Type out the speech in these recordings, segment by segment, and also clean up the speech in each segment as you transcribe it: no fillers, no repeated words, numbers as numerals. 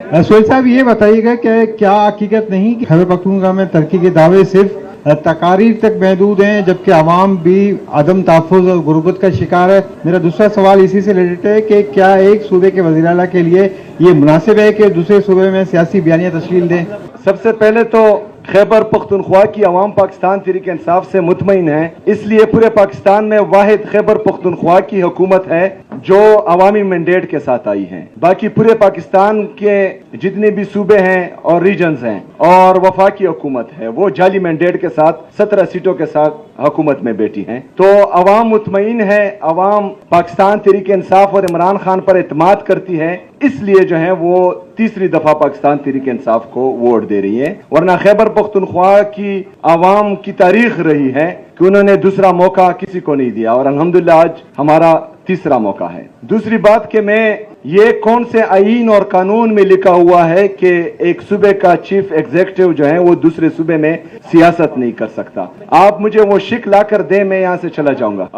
सोहेल साहब ये बताइएगा कि क्या हकीकत नहीं कि खैबर पख्तूनख्वा में तरक्की के दावे सिर्फ तकारीर तक महदूद हैं जबकि आवाम भी अदम तहफ़्फ़ुज़ और गुर्बत का शिकार है? मेरा दूसरा सवाल इसी से रिलेटेड है कि क्या एक सूबे के वज़ीर आला के लिए ये मुनासिब है कि दूसरे सूबे में सियासी बयानियाँ तश्कील दें? सबसे पहले तो खैबर पख्तूनख्वा की अवाम पाकिस्तान तहरीक इंसाफ से मुतमईन है, इसलिए पूरे पाकिस्तान में वाहिद खैबर पख्तूनख्वा की हुकूमत है जो अवामी मैंडेट के साथ आई है। बाकी पूरे पाकिस्तान के जितने भी सूबे हैं और रीजन्स हैं और वफाकी हुकूमत है वो जाली मैंडेट के साथ 17 सीटों के साथ हुकूमत में बैठी हैं। तो अवाम मुतमईन है, अवाम पाकिस्तान तहरीक इंसाफ और इमरान खान पर एतमाद करती है, इसलिए जो है वो तीसरी दफा पाकिस्तान तहरीक इंसाफ को वोट दे रही है। वरना खैबर पख्तूनख्वा की आवाम की तारीख रही है कि उन्होंने दूसरा मौका किसी को नहीं दिया और अल्हम्दुलिल्लाह आज हमारा तीसरा मौका है। दूसरी बात कि मैं ये कौन से आईन और कानून में लिखा हुआ है कि एक सूबे का चीफ एग्जीक्यूटिव जो है वो दूसरे सूबे में सियासत नहीं कर सकता। आप मुझे वो शिक ला कर दें, मैं यहाँ से चला जाऊंगा।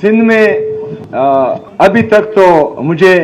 सिंध में अभी तक तो मुझे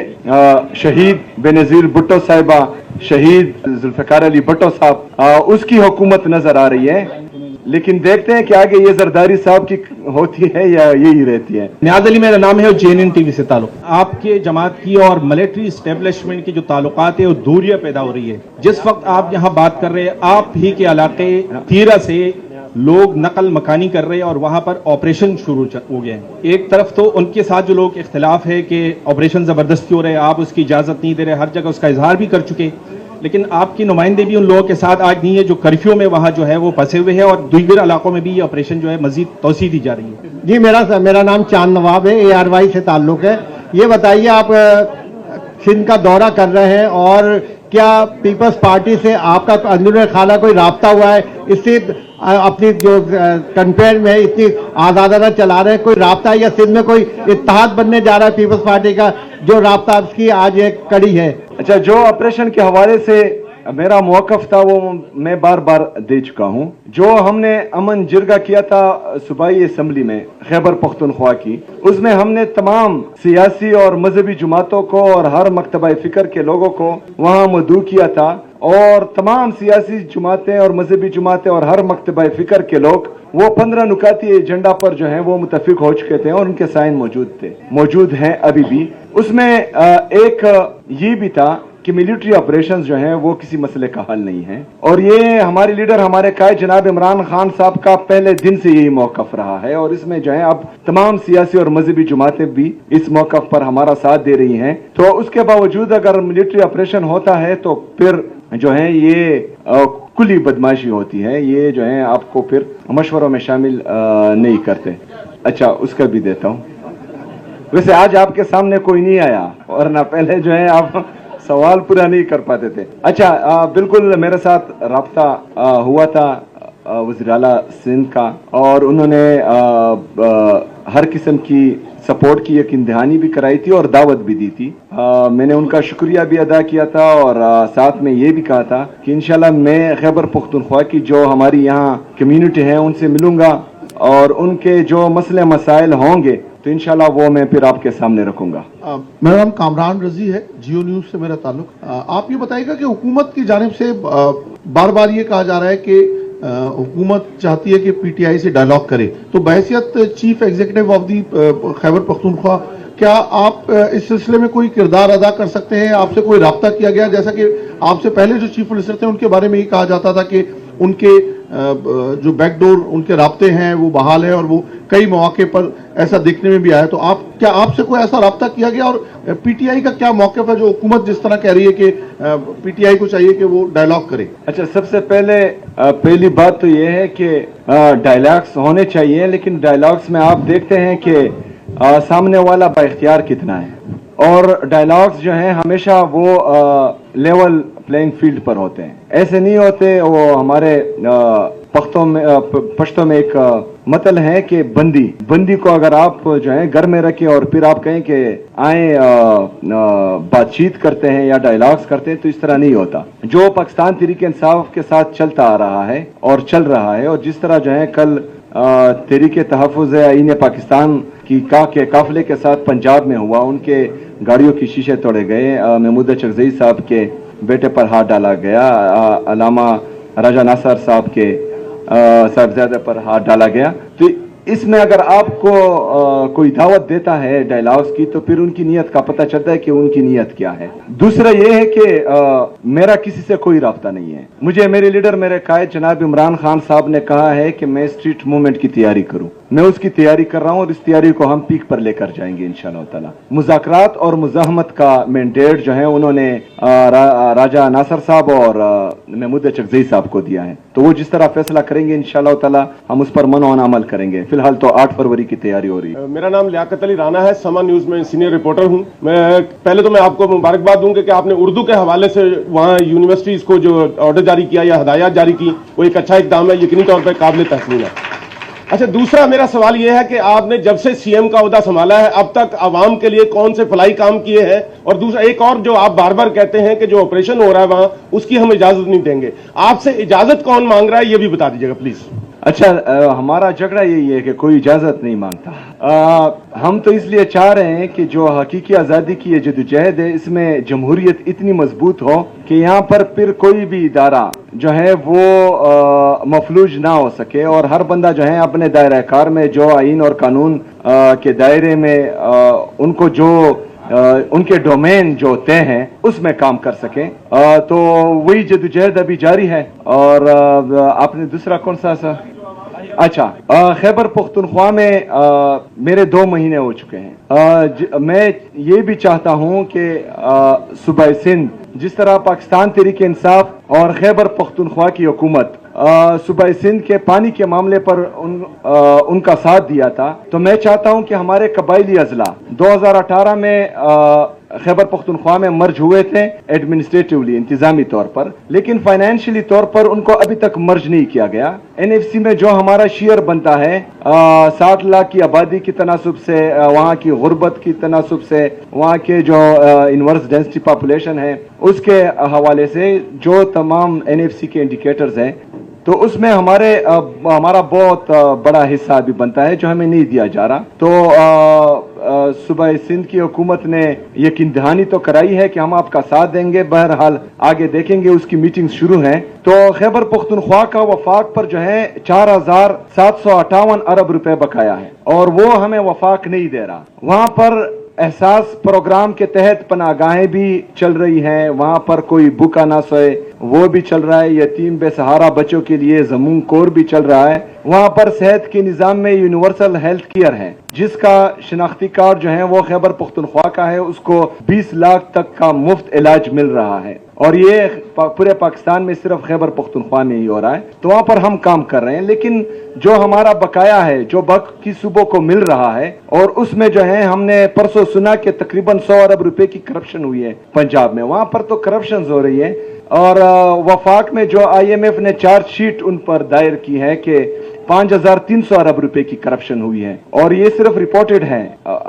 शहीद बेनजीर भुट्टो साहिबा, शहीद जुल्फिकार अली भुट्टो साहब उसकी हुकूमत नजर आ रही है, लेकिन देखते हैं कि आगे ये जरदारी साहब की होती है या यही रहती है। नियाज अली मेरा नाम है और JNN TV से ताल्लुक। आपके जमात की और मिलिट्री इस्टेब्लिशमेंट की जो ताल्लुकात है वो दूरियां पैदा हो रही है। जिस वक्त आप यहाँ बात कर रहे हैं, आप ही के इलाके तीरा से लोग नकल मकानी कर रहे हैं और वहां पर ऑपरेशन शुरू हो गए हैं। एक तरफ तो उनके साथ जो लोग इख्तिलाफ है कि ऑपरेशन जबरदस्ती हो रहे हैं, आप उसकी इजाजत नहीं दे रहे, हर जगह उसका इजहार भी कर चुके, लेकिन आपकी नुमाइंदे भी उन लोगों के साथ आज नहीं है जो कर्फ्यू में वहां जो है वो फंसे हुए हैं और दीगर इलाकों में भी ये ऑपरेशन जो है मजीद तोसी दी जा रही है। जी मेरा नाम चांद नवाब है, ARY से ताल्लुक है। ये बताइए, आप सिंध का दौरा कर रहे हैं और क्या पीपल्स पार्टी से आपका अंदरूनी खाला कोई राब्ता हुआ है? इससे अपनी जो कंपेयर में इतनी आज़ादाना चला रहे हैं, कोई राब्ता है या सिंध में कोई इत्तेहाद बनने जा रहा है पीपल्स पार्टी का, जो राब्ता उसकी आज एक कड़ी है? अच्छा, जो ऑपरेशन के हवाले से मेरा मौक़िफ़ था वो मैं बार बार दे चुका हूँ। जो हमने अमन जिरगा किया था सूबाई असम्बली में खैबर पख्तूनख्वा की, उसमें हमने तमाम सियासी और मजहबी जमातों को और हर मकतबा फ़िक्र के लोगों को वहाँ मदऊ किया था और तमाम सियासी जमातें और मजहबी जमातें और हर मकतबा फ़िक्र के लोग वो 15 नुकाती एजेंडा पर जो है वो मुतफिक हो चुके थे और उनके साइन मौजूद हैं अभी भी। उसमें एक ये भी था कि मिलिट्री ऑपरेशंस जो हैं वो किसी मसले का हल नहीं है और ये हमारे लीडर, हमारे कायद जनाब इमरान खान साहब का पहले दिन से यही मौक़िफ़ रहा है और इसमें जो है अब तमाम सियासी और मजहबी जमातें भी इस मौक़िफ़ पर हमारा साथ दे रही हैं। तो उसके बावजूद अगर मिलिट्री ऑपरेशन होता है तो फिर जो है ये कुली बदमाशी होती है, ये जो है आपको फिर मशवरों में शामिल नहीं करते। अच्छा, उसका भी देता हूँ। वैसे आज आपके सामने कोई नहीं आया और ना पहले जो है आप सवाल पूरा नहीं कर पाते थे। अच्छा, बिल्कुल मेरे साथ राब्ता हुआ था वज़ीर आला सिंध का और उन्होंने हर किस्म की सपोर्ट की यकीन दहानी भी कराई थी और दावत भी दी थी। मैंने उनका शुक्रिया भी अदा किया था और साथ में ये भी कहा था कि इंशाल्लाह मैं खैबर पख्तूनख्वा की जो हमारी यहाँ कम्युनिटी है उनसे मिलूंगा और उनके जो मसले मसाइल होंगे तो इंशाल्लाह वो मैं फिर आपके सामने रखूंगा। मेरा नाम कामरान रजी है, जियो न्यूज से मेरा ताल्लुक। आप ये बताइएगा कि हुकूमत की जानिब से बार बार ये कहा जा रहा है कि हुकूमत चाहती है कि PTI से डायलॉग करे, तो बहैसियत chief executive of the Khyber Pakhtunkhwa क्या आप इस सिलसिले में कोई किरदार अदा कर सकते हैं? आपसे कोई राब्ता किया गया? जैसा कि आपसे पहले जो चीफ मिनिस्टर थे उनके बारे में ये कहा जाता था कि उनके जो बैकडोर उनके राब्ते हैं वो बहाल है और वो कई मौके पर ऐसा देखने में भी आया। तो क्या आपसे कोई ऐसा राब्ता किया गया और PTI का क्या मौक़िफ़ है जो हुकूमत जिस तरह कह रही है कि PTI को चाहिए कि वो डायलॉग करे? अच्छा, सबसे पहली बात तो ये है कि डायलॉग्स होने चाहिए, लेकिन डायलॉग्स में आप देखते हैं कि सामने वाला बाइख्तियार कितना है और डायलॉग्स जो हैं हमेशा वो लेवल प्लेइंग फील्ड पर होते हैं, ऐसे नहीं होते। वो हमारे पश्तो में एक मतल है कि बंदी को अगर आप जो है घर में रखें और फिर आप कहें कि आए बातचीत करते हैं या डायलॉग्स करते हैं, तो इस तरह नहीं होता। जो पाकिस्तान तहरीक इंसाफ के साथ चलता आ रहा है और चल रहा है और जिस तरह जो है कल तहरीक तहफ़्फ़ुज़ आईन पाकिस्तान की के काफिले के साथ पंजाब में हुआ, उनके गाड़ियों की शीशे तोड़े गए, महमूद चकजई साहब के बेटे पर हाथ डाला गया, अलामा राजा नासर साहब के साहबजादे पर हाथ डाला गया। तो इसमें अगर आपको कोई दावत देता है डायलॉग्स की तो फिर उनकी नीयत का पता चलता है कि उनकी नीयत क्या है। दूसरा ये है कि मेरा किसी से कोई राब्ता नहीं है। मुझे मेरे लीडर, मेरे कायद जनाब इमरान खान साहब ने कहा है कि मैं स्ट्रीट मूवमेंट की तैयारी करूं। मैं उसकी तैयारी कर रहा हूं और इस तैयारी को हम पीक पर लेकर जाएंगे इंशाअल्लाह ताला। मुज़ाकरात और मुज़ाहमत का मैंडेट जो है उन्होंने राजा नासर साहब और महमूद चकजई साहब को दिया है, तो वो जिस तरह फैसला करेंगे इंशाअल्लाह ताला हम उस पर मनोन अमल करेंगे। फिलहाल तो 8 फरवरी की तैयारी हो रही है। मेरा नाम लियाकत अली राना है, समा न्यूज में सीनियर रिपोर्टर हूं। मैं पहले तो मैं आपको मुबारकबाद दूंगा कि आपने उर्दू के हवाले से वहां यूनिवर्सिटीज को जो ऑर्डर जारी किया या हदायत जारी की, वो एक अच्छा इकदाम है, यकीनी तौर पर काबिल तहसीन है। अच्छा, दूसरा मेरा सवाल यह है कि आपने जब से सीएम का ओहदा संभाला है अब तक आवाम के लिए कौन से फलाई काम किए हैं, और दूसरा एक और जो आप बार बार कहते हैं कि जो ऑपरेशन हो रहा है वहां उसकी हम इजाजत नहीं देंगे, आपसे इजाजत कौन मांग रहा है ये भी बता दीजिएगा प्लीज। अच्छा, हमारा झगड़ा यही है कि कोई इजाजत नहीं मांगता। हम तो इसलिए चाह रहे हैं कि जो हकीकी आज़ादी की ये जदोजहद है इसमें जमहूरियत इतनी मजबूत हो कि यहाँ पर फिर कोई भी इदारा जो है वो मफलूज ना हो सके और हर बंदा जो है अपने दायरा कार में जो आइन और कानून के दायरे में उनको जो उनके डोमेन जो तय हैं उसमें काम कर सके। तो वही जदोजहद अभी जारी है। और आपने दूसरा कौन सा अच्छा, खैबर पख्तूनख्वा में मेरे 2 महीने हो चुके हैं। मैं ये भी चाहता हूँ कि सूबा सिंध जिस तरह पाकिस्तान तहरीक इंसाफ और खैबर पख्तूनख्वा की हुकूमत सूबा सिंध के पानी के मामले पर उनका साथ दिया था, तो मैं चाहता हूं कि हमारे कबायली अजला 2018 में खैबर पख्तूनख्वा में मर्ज हुए थे एडमिनिस्ट्रेटिवली, इंतजामी तौर पर, लेकिन फाइनेंशियली तौर पर उनको अभी तक मर्ज नहीं किया गया। एनएफसी में जो हमारा शेयर बनता है 60 लाख की आबादी की तनासुब से, वहाँ की गुर्बत की तनासुब से, वहाँ के जो इनवर्स डेंसिटी पॉपुलेशन है उसके हवाले से जो तमाम एनएफसी के इंडिकेटर्स हैं, तो उसमें हमारा बहुत बड़ा हिस्सा भी बनता है जो हमें नहीं दिया जा रहा। तो सूबा सिंध की हुकूमत ने यकीन दहानी तो कराई है कि हम आपका साथ देंगे, बहरहाल आगे देखेंगे, उसकी मीटिंग शुरू है। तो खैबर पख्तूनख्वा का वफाक पर जो है 4758 अरब रुपए बकाया है और वो हमें वफाक नहीं दे रहा। वहां पर एहसास प्रोग्राम के तहत पनागाहें भी चल रही हैं, वहां पर कोई भूखा ना सोए वो भी चल रहा है, यतीम बेसहारा बच्चों के लिए जमून कोर भी चल रहा है। वहां पर सेहत के निजाम में यूनिवर्सल हेल्थ केयर है जिसका शिनाख्ती कार्ड जो है वो खैबर पख्तूनख्वा का है, उसको 20 लाख तक का मुफ्त इलाज मिल रहा है और ये पूरे पाकिस्तान में सिर्फ खैबर पख्तूनख्वा में ही हो रहा है। तो वहां पर हम काम कर रहे हैं, लेकिन जो हमारा बकाया है जो बाकी सूबों को मिल रहा है, और उसमें जो है हमने परसों सुना कि तकरीबन 100 अरब रुपए की करप्शन हुई है पंजाब में। वहां पर तो करप्शन हो रही है और वफाक में जो IMF ने चार्जशीट उन पर दायर की है कि 5300 अरब रुपए की करप्शन हुई है और ये सिर्फ रिपोर्टेड है,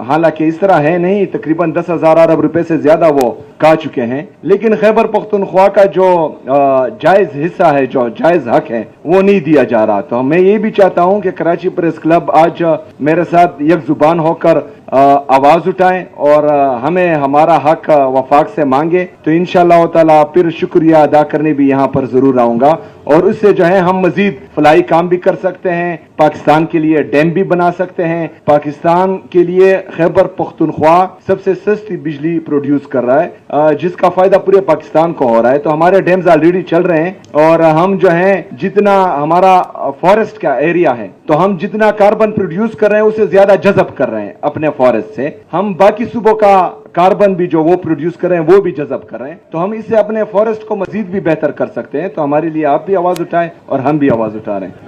हालांकि इस तरह है नहीं, तकरीबन 10,000 अरब रुपए से ज्यादा वो कहा चुके हैं। लेकिन खैबर पख्तूनख्वा का जो जायज हिस्सा है, जो जायज हक है, वो नहीं दिया जा रहा। तो मैं ये भी चाहता हूं कि कराची प्रेस क्लब आज मेरे साथ एक जुबान होकर आवाज उठाएं और हमें हमारा हक वफाक से मांगे, तो इंशाअल्लाह ताला फिर शुक्रिया अदा करने भी यहाँ पर जरूर आऊंगा और उससे जो है हम मजीद फलाई काम भी कर सकते हैं, पाकिस्तान के लिए डैम भी बना सकते हैं। पाकिस्तान के लिए खैबर पख्तूनख्वा सबसे सस्ती बिजली प्रोड्यूस कर रहा है जिसका फायदा पूरे पाकिस्तान को हो रहा है। तो हमारे डैम्स ऑलरेडी चल रहे हैं और हम जो है जितना हमारा फॉरेस्ट का एरिया है, तो हम जितना कार्बन प्रोड्यूस कर रहे हैं उसे ज्यादा जज़ब कर रहे हैं अपने फॉरेस्ट से। हम बाकी सूबों का कार्बन भी जो वो प्रोड्यूस कर रहे हैं वो भी जज़ब कर रहे हैं, तो हम इससे अपने फॉरेस्ट को मजीद भी बेहतर कर सकते हैं। तो हमारे लिए आप भी आवाज उठाएं और हम भी आवाज उठा रहे हैं।